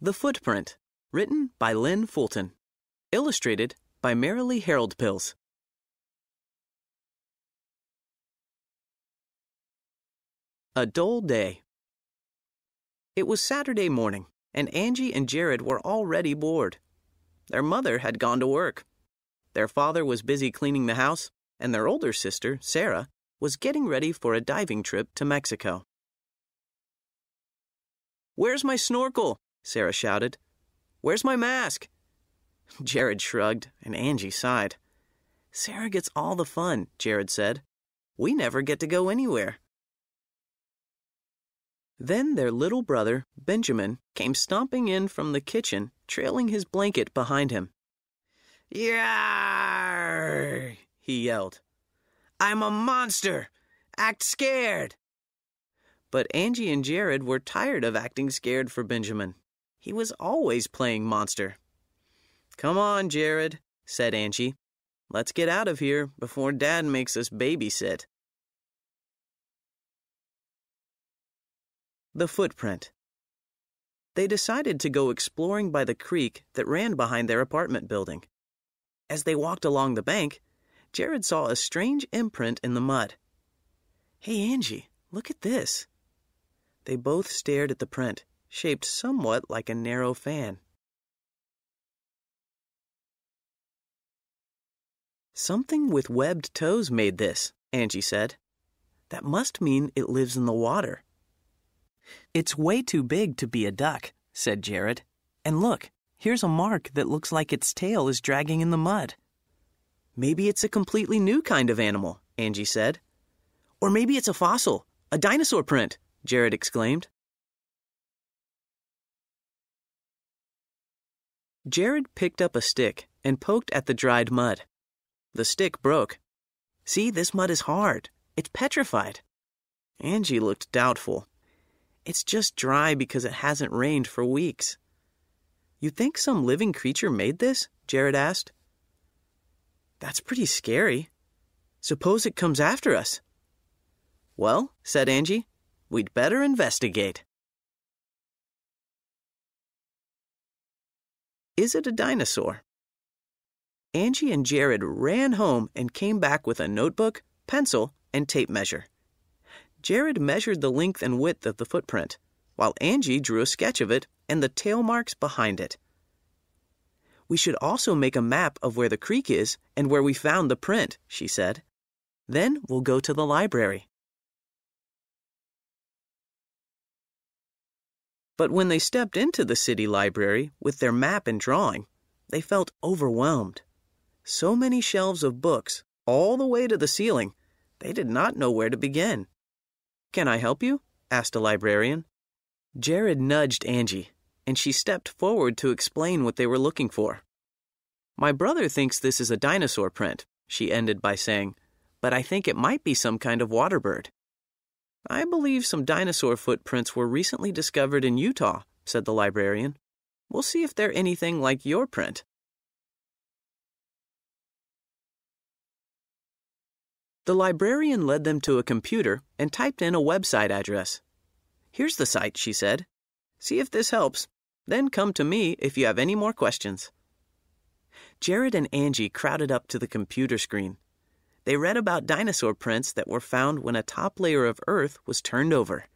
The Footprint, written by Lynn Fulton. Illustrated by Marilee Harold Pills. A dull day. It was Saturday morning, and Angie and Jared were already bored. Their mother had gone to work. Their father was busy cleaning the house, and their older sister, Sarah, was getting ready for a diving trip to Mexico. "Where's my snorkel?" Sarah shouted. "Where's my mask?" Jared shrugged, and Angie sighed. "Sarah gets all the fun," Jared said. "We never get to go anywhere." Then their little brother, Benjamin, came stomping in from the kitchen, trailing his blanket behind him. "Yarr!" he yelled. "I'm a monster! Act scared!" But Angie and Jared were tired of acting scared for Benjamin. He was always playing monster. "Come on, Jared," said Angie. "Let's get out of here before Dad makes us babysit." The Footprint. They decided to go exploring by the creek that ran behind their apartment building. As they walked along the bank, Jared saw a strange imprint in the mud. "Hey, Angie, look at this." They both stared at the print, shaped somewhat like a narrow fan. "Something with webbed toes made this," Angie said. "That must mean it lives in the water." "It's way too big to be a duck," said Jared. "And look, here's a mark that looks like its tail is dragging in the mud." "Maybe it's a completely new kind of animal," Angie said. "Or maybe it's a fossil, a dinosaur print," Jared exclaimed. Jared picked up a stick and poked at the dried mud. The stick broke. "See, this mud is hard. It's petrified." Angie looked doubtful. "It's just dry because it hasn't rained for weeks." "You think some living creature made this?" Jared asked. "That's pretty scary. Suppose it comes after us." "Well," said Angie, "we'd better investigate." Is it a dinosaur? Angie and Jared ran home and came back with a notebook, pencil, and tape measure. Jared measured the length and width of the footprint, while Angie drew a sketch of it and the tail marks behind it. "We should also make a map of where the creek is and where we found the print," she said. "Then we'll go to the library." But when they stepped into the city library with their map and drawing, they felt overwhelmed. So many shelves of books, all the way to the ceiling, they did not know where to begin. "Can I help you?" asked a librarian. Jared nudged Angie, and she stepped forward to explain what they were looking for. "My brother thinks this is a dinosaur print," she ended by saying, "but I think it might be some kind of water bird." "I believe some dinosaur footprints were recently discovered in Utah," said the librarian. "We'll see if they're anything like your print." The librarian led them to a computer and typed in a website address. "Here's the site," she said. "See if this helps. Then come to me if you have any more questions." Jared and Angie crowded up to the computer screen. They read about dinosaur prints that were found when a top layer of earth was turned over.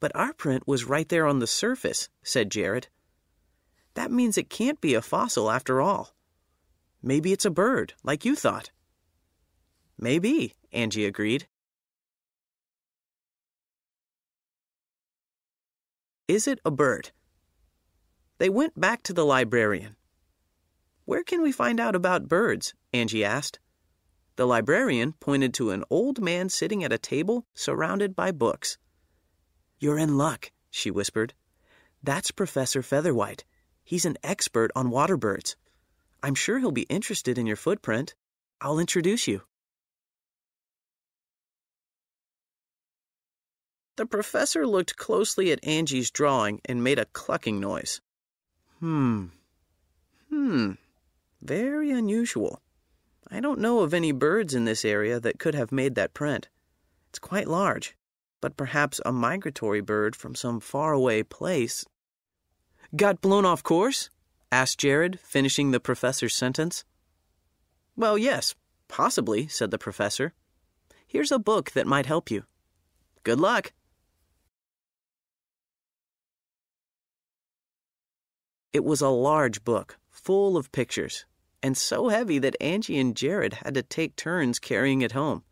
"But our print was right there on the surface," said Jared. "That means it can't be a fossil after all. Maybe it's a bird, like you thought." "Maybe," Angie agreed. Is it a bird? They went back to the librarian. "Where can we find out about birds?" Angie asked. The librarian pointed to an old man sitting at a table surrounded by books. "You're in luck," she whispered. "That's Professor Featherwhite. He's an expert on water birds. I'm sure he'll be interested in your footprint. I'll introduce you." The professor looked closely at Angie's drawing and made a clucking noise. Very unusual. I don't know of any birds in this area that could have made that print. It's quite large, but perhaps a migratory bird from some faraway place. Got blown off course? Asked Jared, finishing the professor's sentence. Well, yes, possibly, said the professor. Here's a book that might help you. Good luck. It was a large book, full of pictures, and so heavy that Angie and Jared had to take turns carrying it home.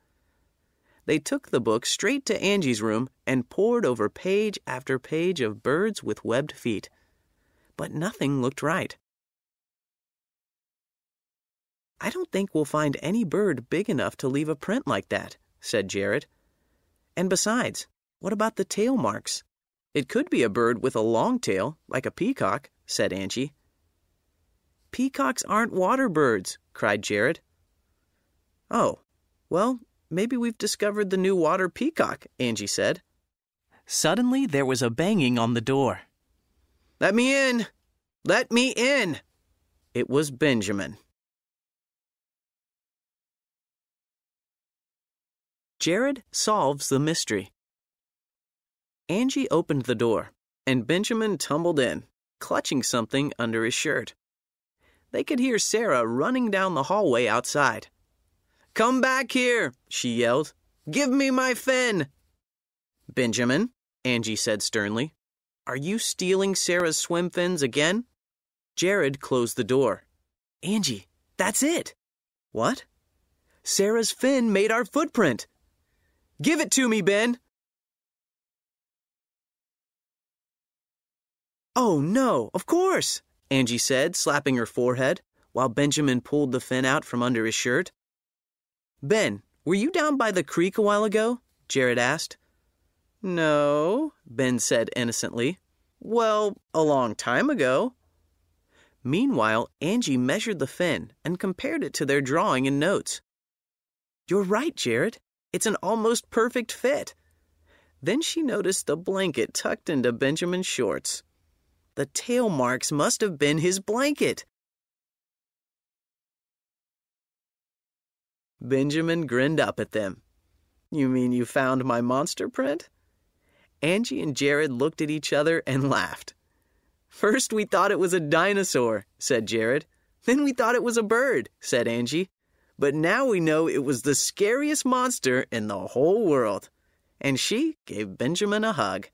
They took the book straight to Angie's room and pored over page after page of birds with webbed feet. But nothing looked right. I don't think we'll find any bird big enough to leave a print like that, said Jared. And besides, what about the tail marks? It could be a bird with a long tail, like a peacock, said Angie. Peacocks aren't water birds, cried Jared. Oh, well, maybe we've discovered the new water peacock, Angie said. Suddenly, there was a banging on the door. Let me in! Let me in! It was Benjamin. Jared solves the mystery. Angie opened the door, and Benjamin tumbled in, clutching something under his shirt. They could hear Sarah running down the hallway outside. Come back here, she yelled. Give me my fin! Benjamin, Angie said sternly, are you stealing Sarah's swim fins again? Jared closed the door. Angie, that's it. What? Sarah's fin made our footprint. Give it to me, Ben. Oh, no, of course, Angie said, slapping her forehead, while Benjamin pulled the fin out from under his shirt. Ben, were you down by the creek a while ago? Jared asked. No, Ben said innocently. Well, a long time ago. Meanwhile, Angie measured the fin and compared it to their drawing and notes. You're right, Jared. It's an almost perfect fit. Then she noticed the blanket tucked into Benjamin's shorts. The tail marks must have been his blanket. Benjamin grinned up at them. You mean you found my monster print? Angie and Jared looked at each other and laughed. First we thought it was a dinosaur, said Jared. Then we thought it was a bird, said Angie. But now we know it was the scariest monster in the whole world. And she gave Benjamin a hug.